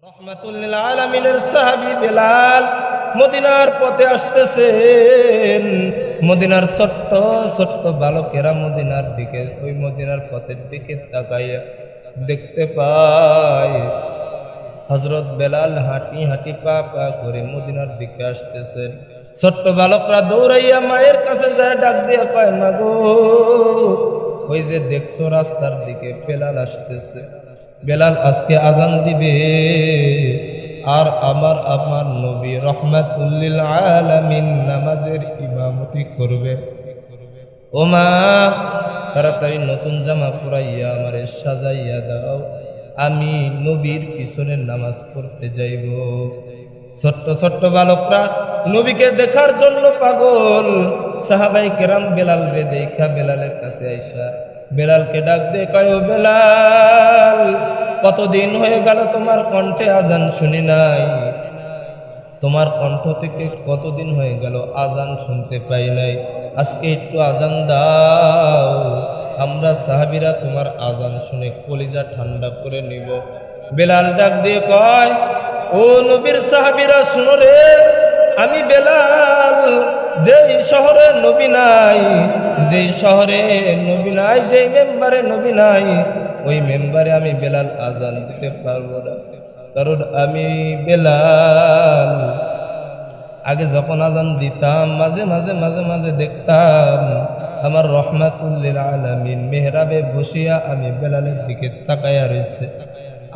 রহমাতুল্লিল আলামিনের সাহাবী বেলাল মদিনার পথে আসতেছেন। মদিনার ছোট্ট ছোট্ট বালকেরা মদিনার দিকে, ওই মদিনার পথের দিকে তাকাইয়া দেখতে পায় হযরত বেলাল হাঁটি হাঁটি পা পা করে মদিনার দিকে আসতেছেন। ছোট্ট বালকরা দৌড়াইয়া মায়ের কাছে যায়, ডাক দিয়ে কয়, মা গো, ওই যে দেখছো রাস্তার দিকে বেলাল আসতেছে, বেলাল আজকে আজান দিবে আর আমার নবী রহমাতুল্লিল আলামিন নামাজের ইমামতি করবে। ও মা, তাড়াতাড়ি নতুন জামা পরাইয়া আমারে সাজাইয়া দাও, আমি নবীর পিছনে নামাজ পড়তে যাইব। ছোট্ট ছোট্ট বালকরা নবীকে দেখার জন্য পাগল। সাহাবাই কেরাম বেলাল রে দেখা বেলালের কাছে আইসা বেলালকে ডাক দিয়ে কয়, ও বেলাল, কতদিন হয়ে গেল তোমার কণ্ঠে আজান শুনি নাই, তোমার কণ্ঠ থেকে কতদিন হয়ে গেল আজান শুনতে পাই নাই, আজকে একটু আজান দাও, আমরা সাহাবীরা তোমার আজান শুনে কলিজা ঠান্ডা করে নিব। বেলাল ডাক দিয়ে কয়, ও নবীর সাহাবীরা শুনো রে, আমি বেলাল যেই শহরে নবী নাই, যেই শহরে নবী নাই, যেই মেম্বারে নবী নাই, ওই মেম্বারে আমি বেলাল আজান দিতে পারবো না। কারণ আমি বেলাল আগে যখন আজান দিতাম মাঝে মাঝে মাঝে মাঝে দেখতাম আমার রহমাতুল্লিল আলামিন মেহরাবে বসিয়া আমি বেলালের দিকে তাকাইয়া রয়েছে।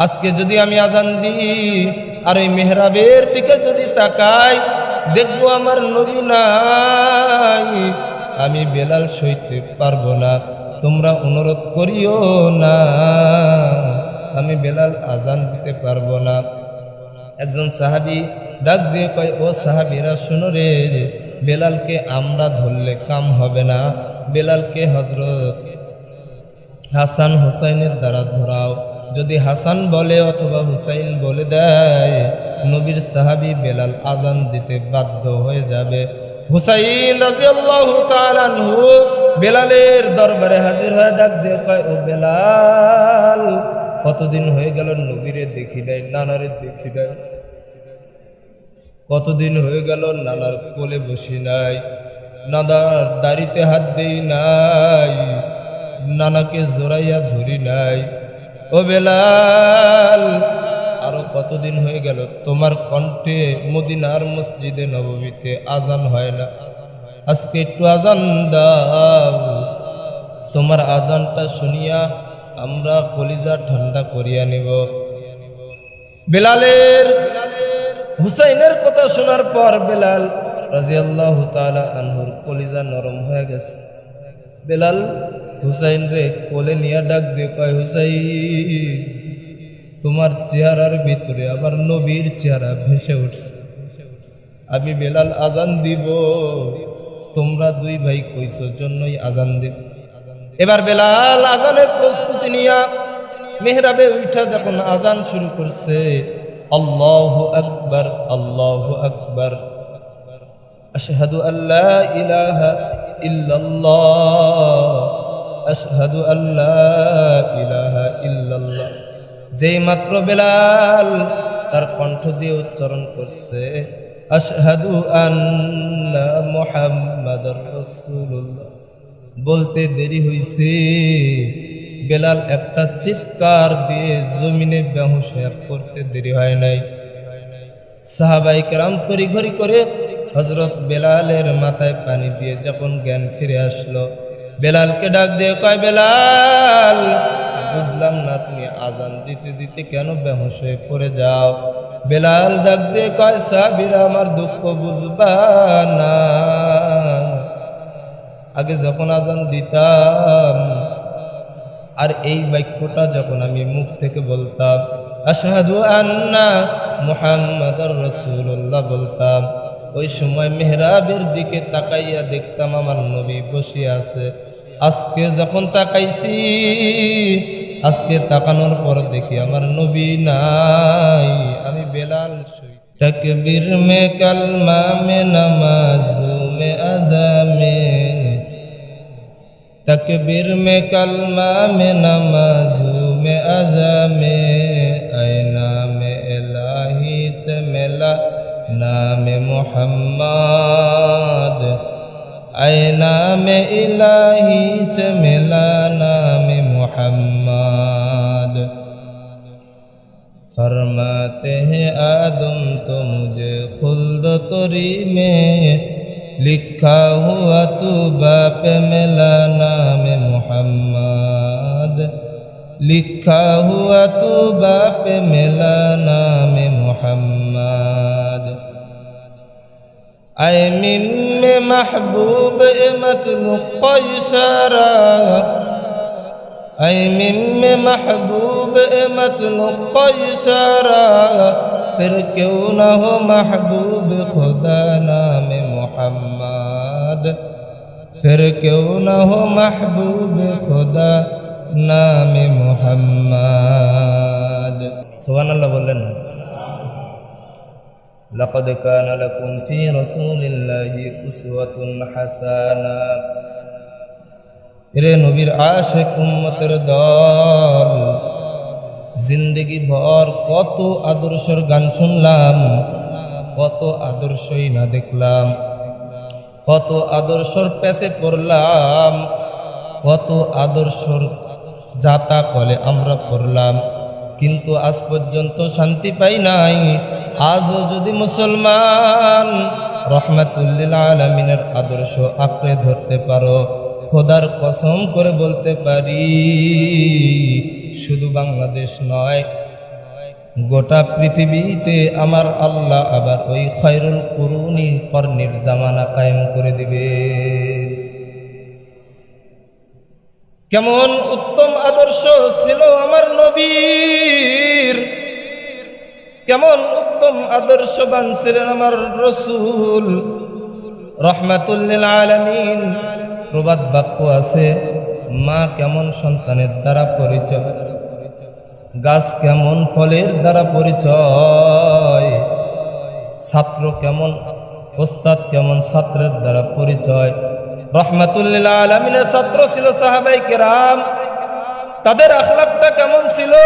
আজকে যদি আমি আজান দিই আর ওই মেহরাবের দিকে যদি তাকাই, দেখবো আমার নবী নাই, আমি বেলাল সইতে পারবো না। তোমরা অনুরোধ করিও না, আমি বেলাল আজান দিতে পারবো না। একজন সাহাবী ডাক দিয়ে কয়, ও সাহাবীরা শুনো রে, বেলালকে আমরা ধরলে কাম হবে না, বেলালকে হযরত হাসান হুসাইনের দ্বারা ধরাও। যদি হাসান বলে অথবা হুসাইন বলে দেয়, নবীর সাহাবী বেলাল আজান দিতে বাধ্য হয়ে যাবে। হুসাইন রাদিয়াল্লাহু তাআলা আনহু বেলালের দরবারে হাজির হয়ে ডাক দিয়ে কয়, ও বেলাল, কতদিন হয়ে গেল নবীরে দেখি নাই, নানারে দেখি নাই, কতদিন হয়ে গেল নানার কোলে বসি নাই, নানার দাড়িতে হাত দেই নাই, নানাকে জোরাইয়া ধরি নাই। ও বেলাল, আরো কতদিন হয়ে গেল তোমার কণ্ঠে মদিনার মসজিদে নববীতে আজান হয় না, আজকে একটু আজান দাও, তোমার আজানটা শুনিয়া আমরা কলিজা ঠান্ডা করিয়া নিব। বেলালের হুসাইনের কথা শোনার পর বেলাল রাদিয়াল্লাহু তাআলা আনহুর কলিজা নরম হয়ে গেছে। বেলাল হুসাইন রে কোলে নিয়ে ডাক দিয়ে কয়, হুসাইন, তোমার চেহারার ভিতরে আমার নবীর চেহারা ভেসে উঠছে, আমি বেলাল আজান দিব, তোমরা দুই ভাই কইছো জন্যই আজান দিব। এবার বেলাল আজানের প্রস্তুতি নিয়া মেহরাবে উঠা যখন আজান শুরু করছে, আল্লাহু আকবার, আল্লাহু আকবার, আশহাদু আল্লা ইলাহা ইল্লাল্লাহ, আশহাদু আল্লা ইলাহা ইল্লাল্লাহ, যেই মাত্র বেলাল তার কণ্ঠ দিয়ে উচ্চারণ করছে আশহাদু আন্না মুহাম্মাদুর রাসূলুল্লাহ, বলতে দেরি হইছে, বেলাল একটা চিৎকার দিয়ে জমিনে বেহুশ হয়ে পড়তে দেরি হয় নাই। সাহাবাই কেরাম তড়িঘড়ি করে হযরত বেলালের মাথায় পানি দিয়ে যখন জ্ঞান ফিরে আসলো, বেলালকে ডাক দিয়ে কয়, বেলাল, বুঝলাম না তুমি আজান দিতে দিতে কেন বেহুশ হয়ে পড়ে যাও। বেলাল ডাক দিয়ে কয়, সাহাবীরা আমার দুঃখ বুঝবা না, আগে যখন আজান দিতাম আর এই বাক্যটা যখন আমি মুখ থেকে বলতাম, আশহাদু আন্না মুহাম্মাদুর রাসূলুল্লাহ বলতাম, ওই সময় মেহরাবের দিকে তাকাইয়া দেখতাম আমার নবী বসে আছে। আজকে যখন তাকাইছি, আজকে তাকানোর পর দেখি আমার নবী নাই, আমি বেলাল সই। তাকবীর মে কালমা মে নামাজু মে আযামে, तकबीर में कलमा में नमाज़ में अज़ा में ऐना में चमेला नाम मोहम्मद ऐ नाम इलाही चमेला नाम मोहम्मद फरमाते हैं आदम तो मुझे खुल्द तोरी में लिखा हुआ तू बाप मिला नाम मोहम्मद लिखा हुआ तू बाप मिला नाम मोहम्मद ऐ मिम में महबूब मतलुक इशारा ऐ मिम में महबूब मतलुक इशारा फिर क्यों न हो महबूब खुदा नाम मोहम्मद फिर क्यों न हो महबूब खुदा नाम मोहम्मद सुभानाल्लाह बोलें ना लक़द कान लकुम फ़ी रसूलिल्लाहि उसवतुन हसाना रे नबीर आशिक उम्मतेर दल जिंदगी भर कत आदर्शर गान शुनलाम कत आदर्शई ना देखलाम कत आदर्शर पेछे पड़लाम कत आदर्शर जाता कले आमरा पड़लाम किन्तु आज पर्यन्त शांति पाई नाई आजो यदि मुसलमान रहमतुल लिल आलामीनेर आदर्श आঁকড়ে धरते पारो खोदार कसम करे बोलते पारी शुधु बांग्लादेश नय गोटा पृथिवीते आमार आल्लाह आबार ओई खैरुल कुरुनी कर्णेर जामाना कायम करे दिबे केमन उत्तम आदर्श छिलो आमार नबीर केमन उत्तम आदर्शवान छिलेन आमार रसूल रहमतुल लिल आलामीन प्रबाद वाक्य आछे मा केमन सन्तानेर द्वारा परिचय गाछ केमन फलेर द्वारा परिचय छात्र केमन उस्ताद केमन छात्रेर द्वारा परिचय रहमतुल लिल आलामीनेर छात्र छिलो साहाबाए केराम तादेर आखलाकटा केमन छिलो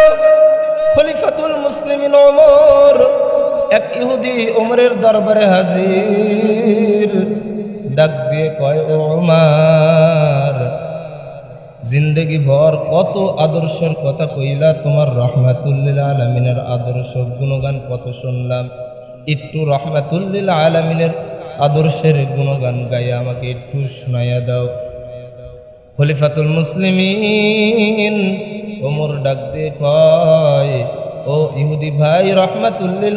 खलिफातुल मुसलिमिन उमर एक इहुदी उमरेर दरबारे हाजिर डाक दिए कय ओ उमर जिंदगी भर कत आदर्शर कथा कइला तुम्हार रहमतुल लिल आलामीनेर आदर्श गुणगान कत शुनलाम एकटू रहमतुल लिल आलामीनेर आदर्शेर गुणगान गाइया आमाके एकटू शुनाइया दाओ खलिफातुल मुसलिमिन उमर डाक दिए कय ओ इहुदी भाई रहमतुल लिल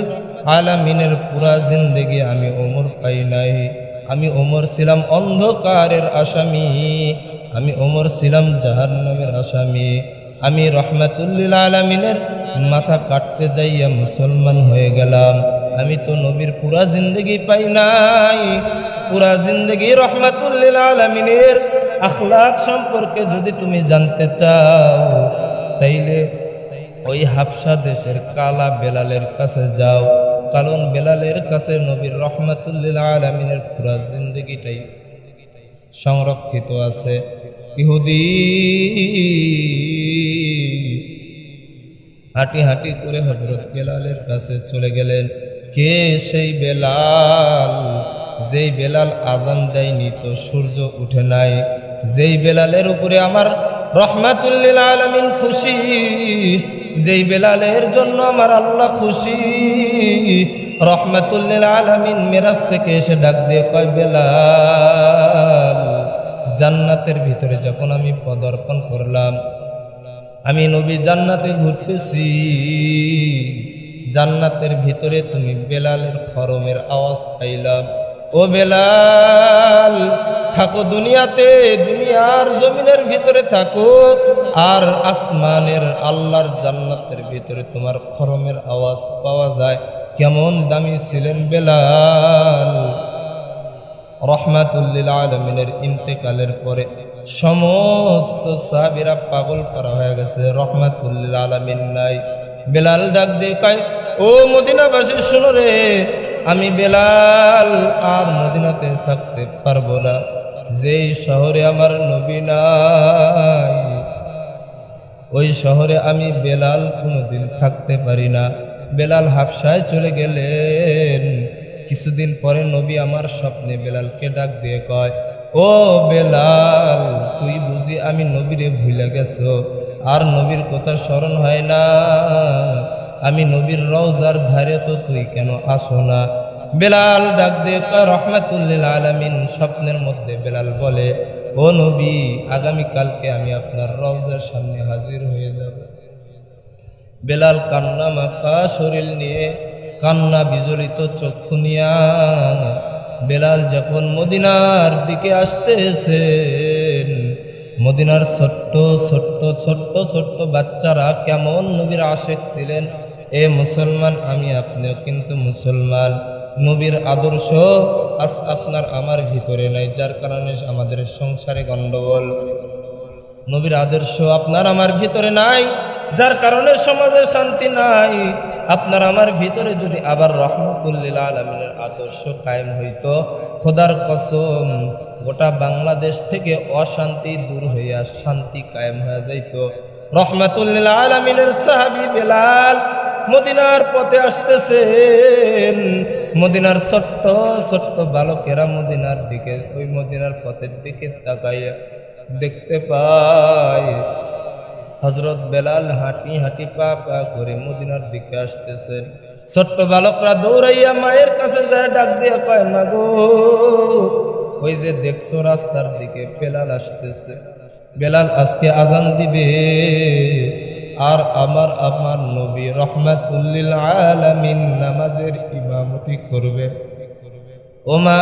आलामीनेर पुरा जिंदगी आमी उमर पाई नाई आमी उमर छिलाम अंधकारेर आसामी आमी उमर छिलाम जाहान्नामेर आसामी आमी रहमतुल लिल आलामीनेर माथा काटते जाइया मुसलमान हये गेलाम आमी तो नबीर पुरा जिंदगी पाई नाई पुरा जिंदगी रहमतुल लिल आलामीनेर आखलाक सम्पर्के यदि तुमी जानते चाओ ताइले ओई हाबशा देशेर काला बेलालेर काछे जाओ कारण बेलालेर काछे नबीर रहमतुल लिल आलामीनेर पुरा जिंदगीटाई संरक्षित आछे इहुदी हाटी हाटी करे हजरत बेलालेर काछे चले गेलेन के सेई बेलाल जेई बेलाल आजान देयनि तो सूर्य उठे नाई जेई बेलालेर उपरे आमार रहमतुल लिल आलामीन खुशी जेई बेलालेर जन्य आमार आल्लाह खुशी रहमतुल लिल आलामीन मेराज थेके एसे डाक दिए कय बेलाल জান্নাতের ভিতরে যখন আমি পদার্পণ করলাম আমি নবী জান্নাতে ঘুরতেছি জান্নাতের ভিতরে তুমি বেলালের খরমের আওয়াজ পাইলাম ও বেলাল থাকো দুনিয়াতে দুনিয়ার জমিনের ভিতরে থাকো আর আসমানের আল্লাহর জান্নাতের ভিতরে তোমার খরমের আওয়াজ পাওয়া যায় কেমন দামি ছিলেন বেলাল रहमतुल लिल आलामीनेर इंतेकालेर परे समस्त साहाबीरा पागल करा हये गेছে रहमतुल लिल आलामीन नाई बेलाल डाक दिए कय ओ मदिनाबासी शुनो रे आमी बेलाल आर मदिनाते थाकते पारबो ना जेई शहरे आमार नबी नाई ओई शहरे आमी बेलाल कोनोदिन थाकते पारी ना বেলাল হাবশায় চলে গেলেন। কিছুদিন পরে নবী আমার স্বপ্নে বেলালকে ডাক দিয়ে কয়, ও বেলাল, তুই বুঝি আমি নবীরে ভুলে গেছো, আর নবীর কথা স্মরণ হয় না? আমি নবীর রওজার ধারে তো তুই কেন আসো না? বেলাল ডাক দিয়ে কয়, রহমাতুল লিল আলামিন। স্বপ্নের মধ্যে বেলাল বলে, ও নবী, আগামীকালকে আমি আপনার রওজার সামনে হাজির হয়ে যাব। বেলাল কান্না মাখা শরীর নিয়ে, কান্না বিজড়িত চক্ষু নিয়া বেলাল যখন মদিনার দিকে আসতেছেন, মদিনার ছোট্ট ছোট্ট ছোট্ট ছোট্ট বাচ্চারা কেমন নবীর আশেক ছিলেন। এ মুসলমান, আমি আপনিও কিন্তু মুসলমান। নবীর আদর্শ আজ আপনার আমার ভিতরে নাই, যার কারণে আমাদের সংসারে গন্ডগোল। নবীর আদর্শ আপনার আমার ভিতরে নাই, যার কারণে সমাজে শান্তি নাই। আপনার আমার ভিতরে যদি আবার রহমতুল লিল আলামিনের আদর্শ কায়েম হইতো, খোদার কসম গোটা বাংলাদেশ থেকে অশান্তি দূর হইয়া শান্তি কায়েম হয়ে যাইত। রহমতুল লিল আলামিনের সাহাবী বেলাল মদিনার পথে আসতেছেন। মদিনার ছোট্ট ছোট্ট বালকেরা মদিনার দিকে, ওই মদিনার পথের দিকে তাকাইয়া দেখতে পায় হযরত বেলাল হাঁটি হাঁটি পা পা করে মদিনার দিকে আসতেছেন। ছোট্ট বালকরা দৌড়াইয়া মায়ের কাছে যায়, ডাক দিয়ে কয়, মা গো, ওই যে দেখছো রাস্তার দিকে বেলাল আসতেছে, বেলাল আজকে আজান দিবে, আর আমার নবী রহমাতুল লিল আলামিন নামাজের ইমামতি করবে। ও মা,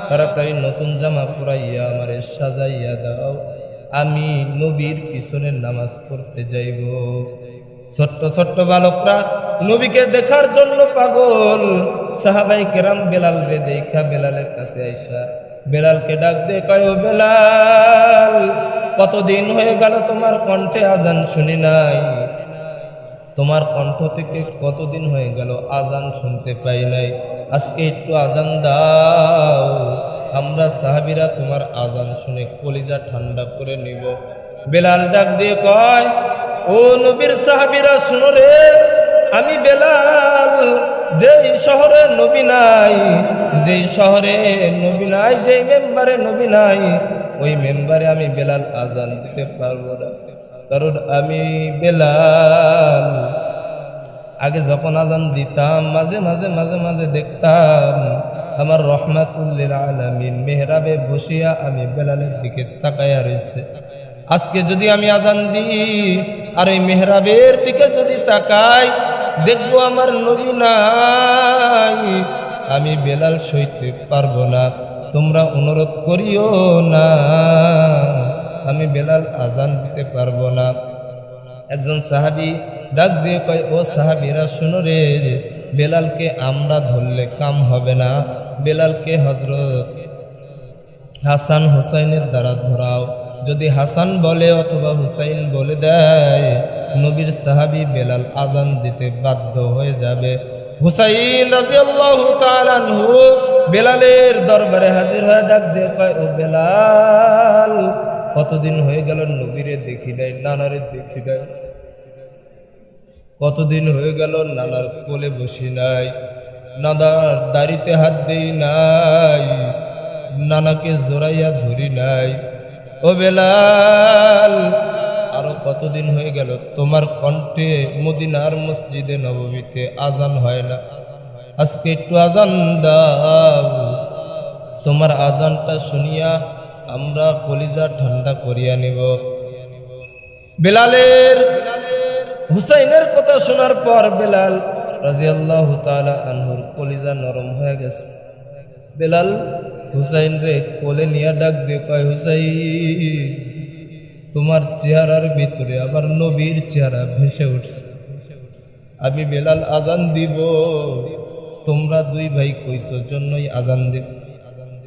তাড়াতাড়ি নতুন জামা পরাইয়া আমারে সাজাইয়া দাও, আমি নবীর পিছনে নামাজ পড়তে যাইব। ছোট্ট ছোট্ট বালকরা নবীকে দেখার জন্য পাগল। সাহাবাই কেরাম বেলাল রে দেখা বেলালের কাছে আইসা বেলালকে ডাক দিয়ে কয়, ও বেলাল, কতদিন হয়ে গেল তোমার কণ্ঠে আজান শুনি নাই, তোমার কণ্ঠ থেকে কতদিন হয়ে গেল আজান শুনতে পাই নাই, আজকে একটু আজান দাও, আমরা সাহাবীরা তোমার আজান শুনে কলিজা ঠান্ডা করে নিব। বেলাল ডাক দিয়ে কয়, ও নবীর সাহাবীরা শুনো রে, আমি বেলাল যেই শহরে নবী নাই, যেই শহরে নবী নাই, যেই মেম্বারে নবী নাই, ওই মেম্বারে আমি বেলাল আজান দিতে পারবো না। কারণ আমি বেলাল আগে যখন আজান দিতাম, মাঝে মাঝে মাঝে মাঝে দেখতাম আমার রহমাতুল লিল আলামিন মেহরাবে বসিয়া আমি বেলালের দিকে তাকায়া রইছে। আজকে যদি আমি আজান দিই আর এই মেহরাবের দিকে যদি তাকাই, দেখবো আমার নবী নাই, আমি বেলাল সইতে পারবো না। তোমরা অনুরোধ করিও না, আমি বেলাল আজান দিতে পারবো না। একজন সাহাবী ডাক দিয়ে কয়, ও সাহাবীরা শুনো রে, বেলালকে আমরা ধরলে কাম হবে না, বেলালকে হযরত হাসান হুসাইনের দ্বারা ধরাও। যদি হাসান বলে অথবা হুসাইন বলে দেয়, নবীর সাহাবী বেলাল আজান দিতে বাধ্য হয়ে যাবে। হুসাইন রাদিয়াল্লাহু তাআলা আনহু বেলালের দরবারে হাজির হয়ে ডাক দিয়ে কয়, ও বেলাল, কতদিন হয়ে গেল নবীরে দেখি নাই, নানারে দেখি নাই, কতদিন হয়ে গেল নানার কোলে বসি নাই, নানার দাড়িতে হাত দেই নাই, নানাকে জোরাইয়া ধরি নাই। ও বেলাল, আরো কতদিন হয়ে গেল তোমার কণ্ঠে মদিনার মসজিদে নববীতে আজান হয় না, আজকে একটু আজান দাও, তোমার আজানটা শুনিয়া আমরা কলিজা ঠান্ডা করিয়া নিব। বেলালের হুসাইনের কথা শোনার পর বেলাল রাদিয়াল্লাহু তাআলা আনহুর কলিজা নরম হয়ে গেছে। বেলাল হুসাইন রে কোলে নিয়ে ডাক দিয়ে কয়, হুসাইন, তোমার চেহারার ভিতরে আবার নবীর চেহারা ভেসে উঠছে, আমি বেলাল আজান দিব, তোমরা দুই ভাই কইছো জন্যই আজান দিব।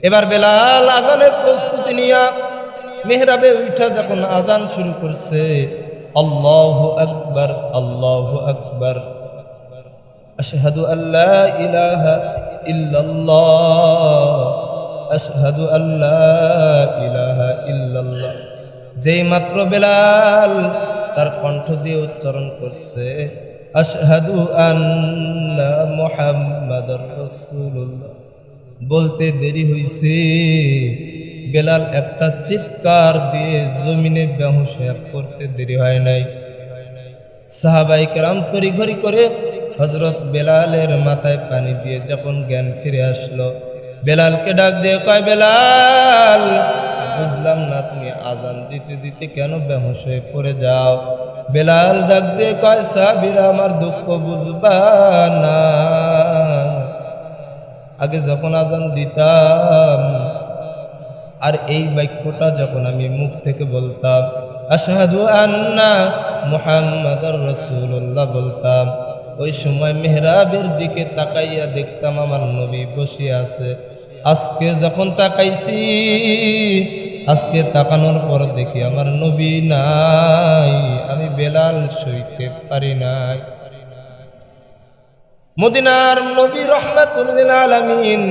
এবার বেলাল আজানের প্রস্তুতি নিয়া মেহরাবে উঠা যখন আজান শুরু করছে, আল্লাহু আকবার, আল্লাহু আকবার, আশহাদু আল্লা ইলাহা ইল্লাল্লাহ, আশহাদু আল্লা ইলাহা ইল্লাল্লাহ। যেই মাত্র বেলাল তার কণ্ঠ দিয়ে উচ্চারণ করছে আশহাদু আন্না মুহাম্মাদুর রাসূলুল্লাহ বলতে দেরি হইছে, বেলাল একটা চিৎকার দিয়ে জমিনে বেহুশ হয়ে পড়তে দেরি হয় নাই। সাহাবায়ে কেরাম তড়িঘড়ি করে হযরত বেলালের মাথায় পানি দিয়ে যখন জ্ঞান ফিরে আসলো, বেলালকে ডাক দিয়ে কয়, বেলাল, বুঝলাম না তুমি আজান দিতে দিতে কেন বেহুশ হয়ে পড়ে যাও? বেলাল ডাক দিয়ে কয়, সাহাবীরা আমার দুঃখ বুঝবা না, আগে যখন আজান দিতাম আর এই বাক্যটা যখন আমি মুখ থেকে বলতাম, আশহাদু আন্না মুহাম্মাদুর রাসূলুল্লাহ বলতাম, ওই সময় মেহরাবের দিকে তাকাইয়া দেখতাম আমার নবী বসে আছে। আজকে যখন তাকাইছি, আজকে তাকানোর পর দেখি আমার নবী নাই, আমি বেলাল সইতে পারি নাই। মদিনার নবী রাহমাতুল লিল আলামিন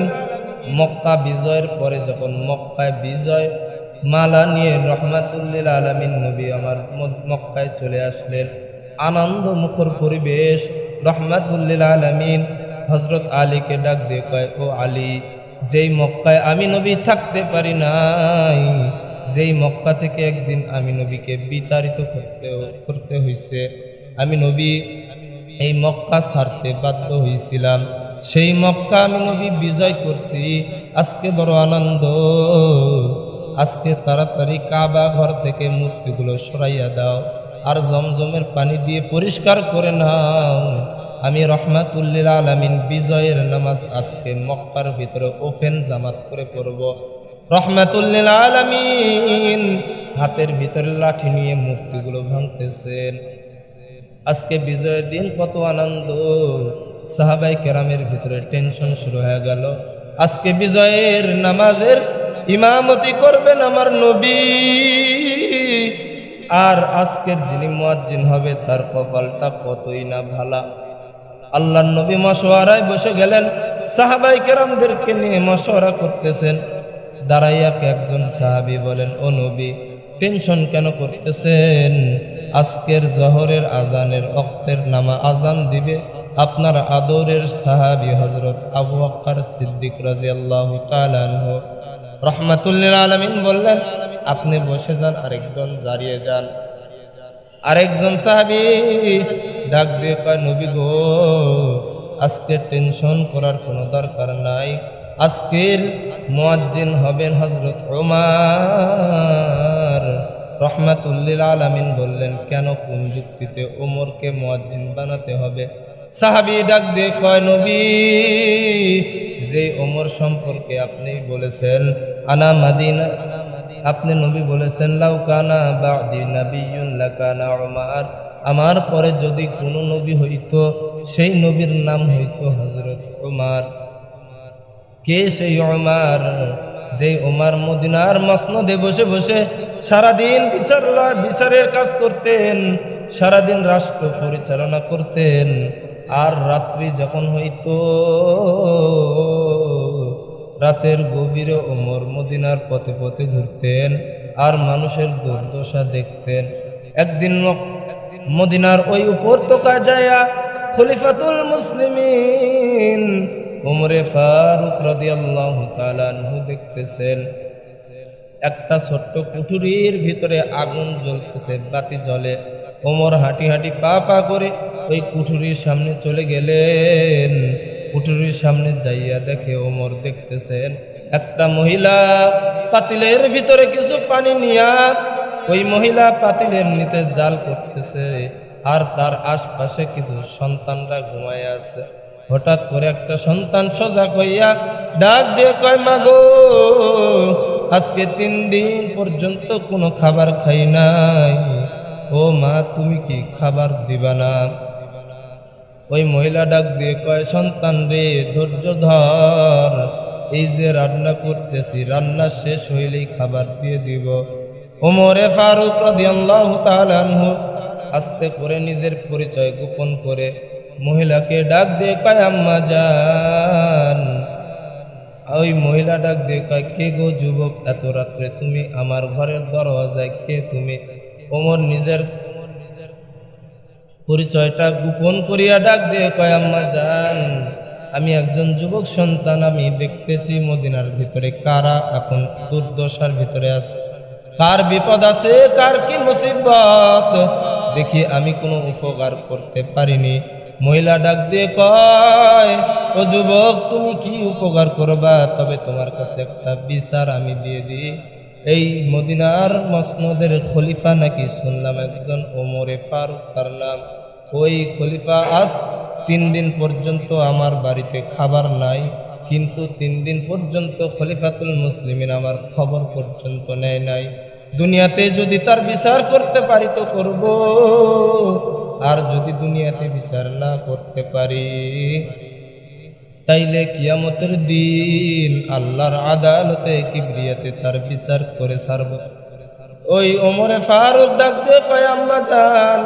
মক্কা বিজয়ের পরে যখন মক্কায় বিজয় মালা নিয়ে রাহমাতুল লিল আলামিন নবী আমার মক্কায় চলে আসলেন। আনন্দ মুখর পরিবেশ। রাহমাতুল লিল আলামিন হযরত আলীকে ডাক দিয়ে কয়, ও আলী, যেই মক্কায় আমি নবী থাকতে পারি নাই, যেই মক্কা থেকে একদিন আমি নবীকে বিতাড়িত করতে হয়েছে, আমি নবী এই মক্কা ছাড়তে বাধ্য হয়েছিলাম, সেই মক্কা আমি নবী বিজয় করছি। আজকে বড় আনন্দ, আজকে তাড়াতাড়ি কাবা ঘর থেকে মূর্তিগুলো সরাইয়া দাও আর জমজমের পানি দিয়ে পরিষ্কার করে নাও। আমি রাহমাতুল লিল আলামিন বিজয়ের নামাজ আজকে মক্কার ভিতরে ওপেন জামাত করে পড়ব। রাহমাতুল লিল আলামিন হাতের ভিতরে লাঠি নিয়ে মূর্তিগুলো ভাঙতেছেন। আজকে বিজয়ের দিন, কত আনন্দ। সাহাবায়ে কেরামের ভিতরে টেনশন শুরু হয়ে গেল। আজকে বিজয়ের নামাজের ইমামতি করবেন আমার নবী, আর আজকের যিনি মুয়াজ্জিন হবে তার কপালটা কতই না ভালা। আল্লাহর নবী মশওয়ারায় বসে গেলেন, সাহাবায়ে কেরামদেরকে নিয়ে মশওয়ারা করতেছেন। দাঁড়াইয়া একজন সাহাবী বলেন, ও নবী, টেনশন কেন করতেছেন? আজকের জোহরের আজানের ওয়াক্তের নামা আজান দিবে আপনার আদরের সাহাবী হযরত আবু বকর সিদ্দিক রাদিয়াল্লাহু তাআলা আনহু। রাহমাতুল লিল আলামিন বললেন, আপনি বসে যান, আরেকজন দাঁড়িয়ে যান। আরেকজন সাহাবী ডাক দিয়ে কয়, নবী গো, আজকে টেনশন করার কোনো দরকার নাই, আজকের মুয়াজ্জিন হবেন হযরত ওমর। রাহমাতুল লিল আলামিন বললেন, কেন, কোন যুক্তিতে ওমরকে মুয়াজ্জিন বানাতে হবে? সাহাবী ডাক দিয়ে কয়, নবী, যে ওমর সম্পর্কে আপনি বলেছেন আনা মাদিনা, আপনি নবী বলেছেন লাউ কানা বাদি নাবিয়্যুন লাকানা উমার, আমার পরে যদি কোনো নবী হইতো সেই নবীর নাম হইতো হযরত উমার। কে সেই উমার? যে উমার মদিনার মসনদে বসে বসে সারাদিন বিচারের কাজ করতেন, সারাদিন রাষ্ট্র পরিচালনা করতেন, আর রাত্রি যখন হইতো রাতের গভীরে ওমর মদিনার পথে পথে ঘুরতেন আর মানুষের দুর্দশা দেখতেন। একদিন মদিনার ওই উপত্যকায় যায়া খলিফাতুল মুসলিমিন ওমরে ফারুক রাদিয়াল্লাহু তাআলা আনহু দেখতেছেন একটা ছোট্ট কুঠুরির ভিতরে আগুন জ্বলতেছে, বাতি জ্বলে। ওমর হাঁটি হাঁটি পা পা করে ওই কুঠুরির সামনে চলে গেলেন। কুঠুরির সামনে যাইয়া দেখে ওমর দেখতেছেন একটা মহিলা পাতিলের ভিতরে কিছু পানি নিয়া ওই মহিলা পাতিলের নিতে জাল করতেছে, আর তার আশপাশে কিছু সন্তানরা ঘুমায় আছে। হঠাৎ করে একটা সন্তান সজাগ হইয়া ডাক দিয়ে কয়, মা গো, আজকে 3 দিন পর্যন্ত কোনো খাবার খাই নাই, ও মা, তুমি কি খাবার দিবা না? ওই মহিলা ডাক দিয়ে কয়, সন্তান রে, ধৈর্য ধর, এই যে রান্না করতেছি, রান্না শেষ হইলেই খাবার দিয়ে দিব। ওমরে ফারুক রাদিয়াল্লাহু তাআলা আনহু আস্তে করে নিজের পরিচয় গোপন করে মহিলাকে ডাক দিয়ে কয়, আম্মা জান। ওই মহিলা ডাক দিয়ে কয়, কে গো যুবক, এত রাত্রে তুমি আমার ঘরের দরওয়াজায়, কে তুমি? ওমর নিজের পরিচয়টা গোপন করিয়া ডাক দিয়ে কয়, আম্মা জান, আমি একজন যুবক সন্তান, আমি দেখতেছি মদিনার ভিতরে কারা এখন দুর্দশার ভিতরে আছে, কার বিপদ আছে, কার কি মুসিবত, দেখি আমি কোনো উপকার করতে পারিনি। মহিলা ডাক দিয়ে কয়, ও যুবক, তুমি কি উপকার করবা? তবে তোমার কাছে একটা বিচার আমি দিয়ে দিই। এই মদিনার মসনদের খলিফা নাকি শুনলাম একজন ওমরে ফারুক তার নাম। ওই খলিফা আজ 3 দিন পর্যন্ত আমার বাড়িতে খাবার নাই, কিন্তু 3 দিন পর্যন্ত খলিফাতুল মুসলিমিন আমার খবর পর্যন্ত নেয় নাই। দুনিয়াতে যদি তার বিচার করতে পারি তো করব, আর যদি দুনিয়াতে বিচার না করতে পারি তাইলে কিয়ামতের দিন আল্লাহর আদালতে কিবরিয়াতে তার বিচার করে ছাড়ব। ওই ওমরে ফারুক ডাক দিয়ে কয়, আম্মা জান,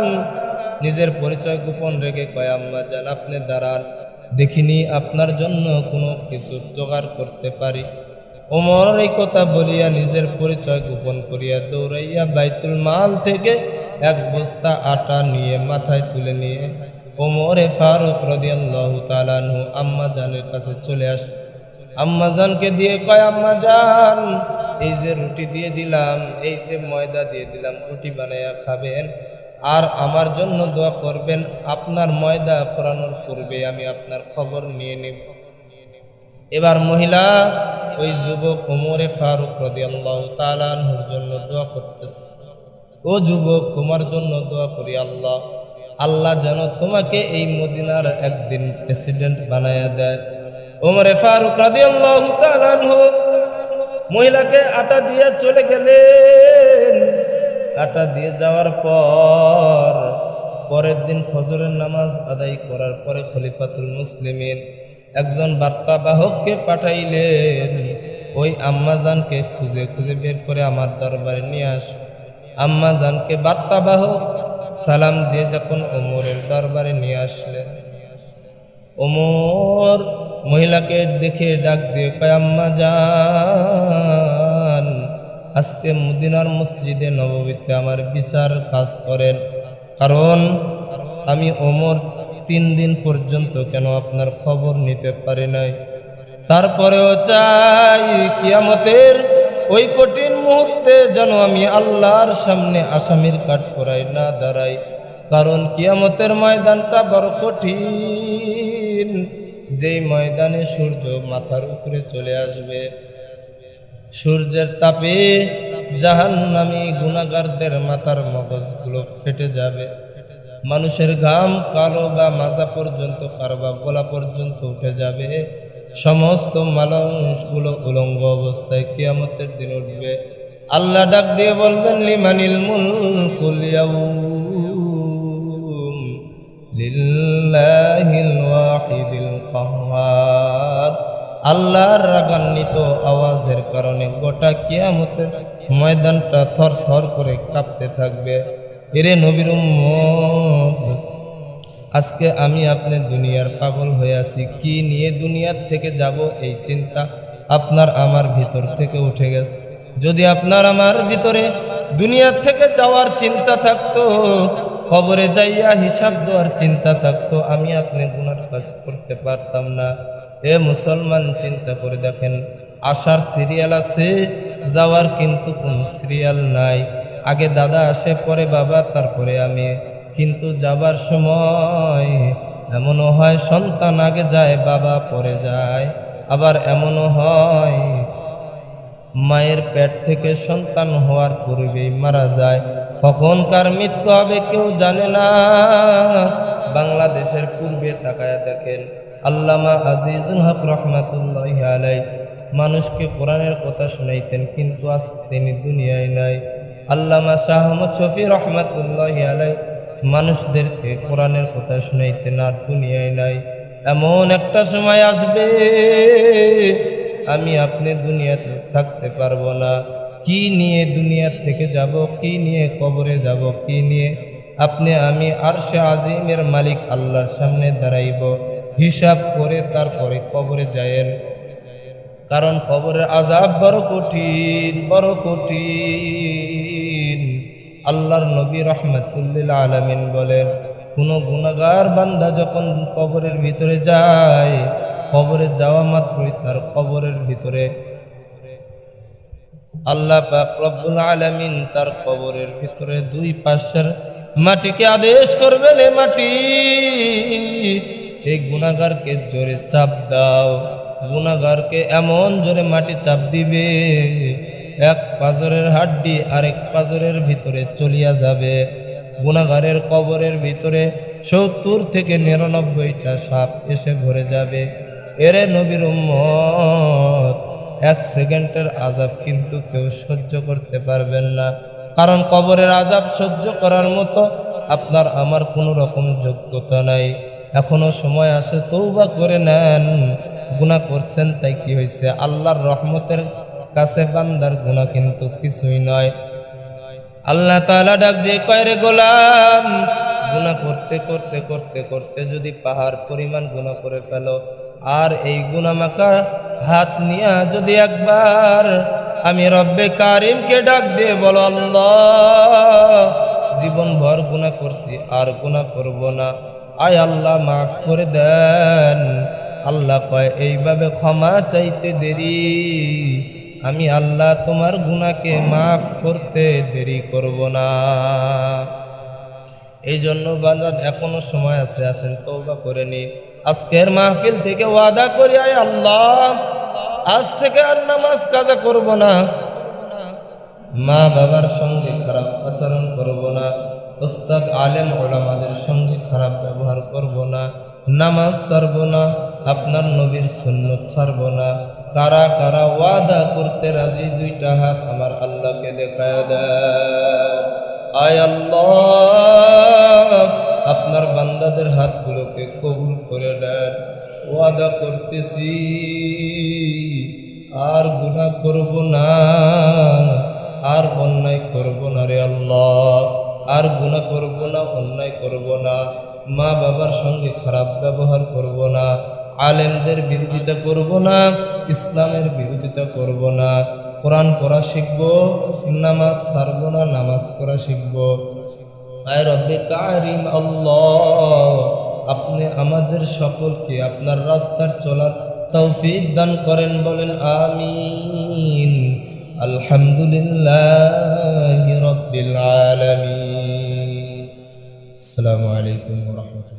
নিজের পরিচয় গোপন রেখে কয়, আম্মা জান, আপনি দাঁড়ান, দেখিনি আপনার জন্য কোনো কিছু জোগাড় করতে পারি। ওমর এই কথা বলিয়া নিজের পরিচয় গোপন করিয়া দৌড়াইয়া বাইতুল মাল থেকে 1 বস্তা আটা নিয়ে মাথায় তুলে নিয়ে ওমরে ফারুক রাদিয়াল্লাহু তাআলা আনহু আম্মা জানের কাছে চলে আসে। আম্মা জানকে দিয়ে কয়, আম্মা জান, এই যে রুটি দিয়ে দিলাম, এই যে ময়দা দিয়ে দিলাম, রুটি বানাইয়া খাবেন আর আমার জন্য দোয়া করবেন। আপনার ময়দা ফোরানোর পূর্বে আমি আপনার খবর নিয়ে নেব। এবার মহিলা ওই যুবক ওমরে ফারুক রাদিয়াল্লাহু তাআলা আনহুর জন্য দোয়া করতেছে। ও যুবক, তোমার জন্য দোয়া করি, আল্লাহ যেন তোমাকে এই মদিনার একদিন প্রেসিডেন্ট বানায়া দেয়। ওমরে ফারুক রাদিয়াল্লাহু তাআলা আনহু মহিলাকে আটা দিয়ে চলে গেলেন। আটা দিয়ে যাওয়ার পরের দিন ফজরের নামাজ আদায় করার পরে খলিফাতুল মুসলিমিন একজন বার্তাবাহককে পাঠাইলেন, ওই আম্মাজানকে খুঁজে খুঁজে বের করে আমার দরবারে নিয়ে আস। আম্মাজানকে বার্তাবাহক সালাম দিয়ে যখন ওমরের দরবারে নিয়ে আসলেন, ওমর মহিলাকে দেখে ডাক দিয়ে কয়, আম্মা জান, আজকে মদিনার মসজিদে নববীতে আমার বিচার কাজ করেন, কারণ আমি ওমর 3 দিন পর্যন্ত কেন আপনার খবর নিতে পারি নাই। তারপরেও চাই কিয়ামতের ওই কঠিন মুহূর্তে যেন আমি আল্লাহর সামনে আসামির কাঠগড়ায় না দাঁড়াই, কারণ কিয়ামতের ময়দানটা বড় কঠিন। যেই ময়দানে সূর্য মাথার উপরে চলে আসবে, সূর্যের তাপে জাহান্নামী গুনাহগারদের মাথার মগজগুলো ফেটে যাবে, মানুষের ঘাম কালো বা মাজা পর্যন্ত, কারবা গলা পর্যন্ত উঠে যাবে, সমস্ত মানুষগুলো উলঙ্গ অবস্থায় কিয়ামতের দিন উঠবে। আল্লাহ ডাক দিয়ে বলবেন, লিমানিল মুলকুল ইয়াউম লিল্লাহিল ওয়াহিদিল কাহ্হার। আল্লাহর রাগান্বিত আওয়াজের কারণে গোটা কিয়ামতের ময়দানটা থর থর করে কাঁপতে থাকবে। এরে নবীর উম্মত, আজকে আমি আপনি দুনিয়ার পাগল হয়ে আছি, কি নিয়ে দুনিয়ার থেকে যাব এই চিন্তা আপনার আমার ভিতর থেকে উঠে গেছে। যদি আপনার আমার ভিতরে দুনিয়ার থেকে যাওয়ার চিন্তা থাকতো, কবরে যাইয়া হিসাব দেওয়ার চিন্তা থাকতো, আমি আপনি গুনার কাজ করতে পারতাম না। এ মুসলমান, চিন্তা করে দেখেন, আসার সিরিয়াল আছে, যাওয়ার কিন্তু কোন সিরিয়াল নাই। আগে দাদা আসে, পরে বাবা, তারপরে আমি। কিন্তু যাবার সময় এমনও হয় সন্তান আগে যায়, বাবা পরে যায়। আবার এমনও হয় মায়ের পেট থেকে সন্তান হওয়ার পূর্বেই মারা যায়। কখন কার মৃত্যু হবে কেউ জানে না। বাংলাদেশের পূর্বে তাকায়া দেখেন, আল্লামা আজিজুল হক রহমাতুল্লাহি আলাইহি মানুষকে কোরআনের কথা শুনাইতেন, কিন্তু আজ তিনি দুনিয়ায় নাই। আল্লামা শাহ আহমদ শফি রহমাতুল্লাহি আলাইহি মানুষদেরকে কোরআনের কথা শুনাইতেন, আর দুনিয়ায় নাই। এমন একটা সময় আসবে আমি আপনি দুনিয়াতে থাকতে পারবো না। কি নিয়ে দুনিয়া থেকে যাব, কি নিয়ে কবরে যাব, কি নিয়ে আপনি আমি আরশে আজিমের মালিক আল্লাহর সামনে দাঁড়াইব, হিসাব করে তারপরে কবরে যায়েন। কারণ কবরের আযাব বড় কঠিন, বড় কঠিন। আল্লাহর নবী রাহমাতুল লিল আলামিন বলেন, কোনো গুনাহগার বান্দা যখন কবরের ভিতরে যায়, কবরে যাওয়া মাত্রই তার কবরের ভিতরে আল্লাহ পাক রব্বুল আলামিন তার কবরের ভিতরে দুই পাশের মাটিকে আদেশ করবেন, এ মাটি এই গুনাহগারকে জোরে চাপ দাও। গুনাহগারকে এমন জোরে মাটি চাপ দিবে, এক পাঁজরের হাড্ডি আরেক পাঁজরের ভিতরে চলিয়া যাবে। গুনাহগারের কবরের ভিতরে 70 থেকে 99টা সাপ এসে ভরে যাবে। এরে নবীর উম্মত, 1 সেকেন্ডের আযাব কিন্তু কেউ সহ্য করতে পারবেন না, কারণ কবরের আযাব সহ্য করার মতো আপনার আমার কোনো রকম যোগ্যতা নাই। এখনো সময় আছে, তওবা করে নেন। গুনাহ করছেন তাই কি হয়েছে? আল্লাহর রহমতের কাছে বান্দার গুনাহ কিন্তু কিছুই নয়। আল্লাহ তাআলা ডাক দিয়ে কয়, রে গোলাম, গুনাহ করতে করতে করতে করতে যদি পাহাড় পরিমাণ গুনাহ করে ফেলো, আর এই গুনাহ মাখা হাত নিয়ে যদি একবার আমি রব্বে কারিমকে ডাক দিয়ে বলো, আল্লাহ জীবন ভর গুনাহ করছি, আর গুনাহ করব না, আয় আল্লাহ মাফ করে দেন। আল্লাহ কয়, এইভাবে ক্ষমা চাইতে দেরি, আমি আল্লাহ তোমার গুনাহকে মাফ করতে দেরি করব না। এই জন্য বাজার এখনো সময় আছে, আসেন তওবা করে নি। আজকের মাহফিল থেকে ওয়াদা করি, আয় আল্লাহ আজ থেকে আর নামাজ কাজা করব না, মা বাবার সঙ্গে খারাপ আচরণ করব না, উস্তাদ আলেম ওলামাদের সঙ্গে খারাপ ব্যবহার করব না, নামাজ ছাড়ব না, আপনার নবীর সুন্নত ছাড়ব না। কারা কারা ওয়াদা করতে রাজি? দুইটা হাত আমার আল্লাহকে দেখায় দেয়। আয় আল্লাহ, আপনার বান্দাদের হাতগুলোকে কবুল করে দেন। ওয়াদা করতেছি আর গুনাহ করব না, আর অন্যায় করব না রে আল্লাহ, আর গুনাহ করব না, অন্যায় করব না, মা বাবার সঙ্গে খারাপ ব্যবহার করব না, আলেমদের বিরোধিতা করব না, ইসলামের বিরোধিতা করব না, কোরআন পড়া শিখব, নামাজ ছাড়ব না, নামাজ পড়া শিখব। আয় রব্বে কারিম আল্লাহ, আপনি আমাদের সকলকে আপনার রাস্তার চলার তৌফিক দান করেন, বলেন আমিন। আলহামদুলিল্লাহি রাব্বিল আলামিন। আসসালামু আলাইকুম ওয়া রাহমাতুল্লাহ।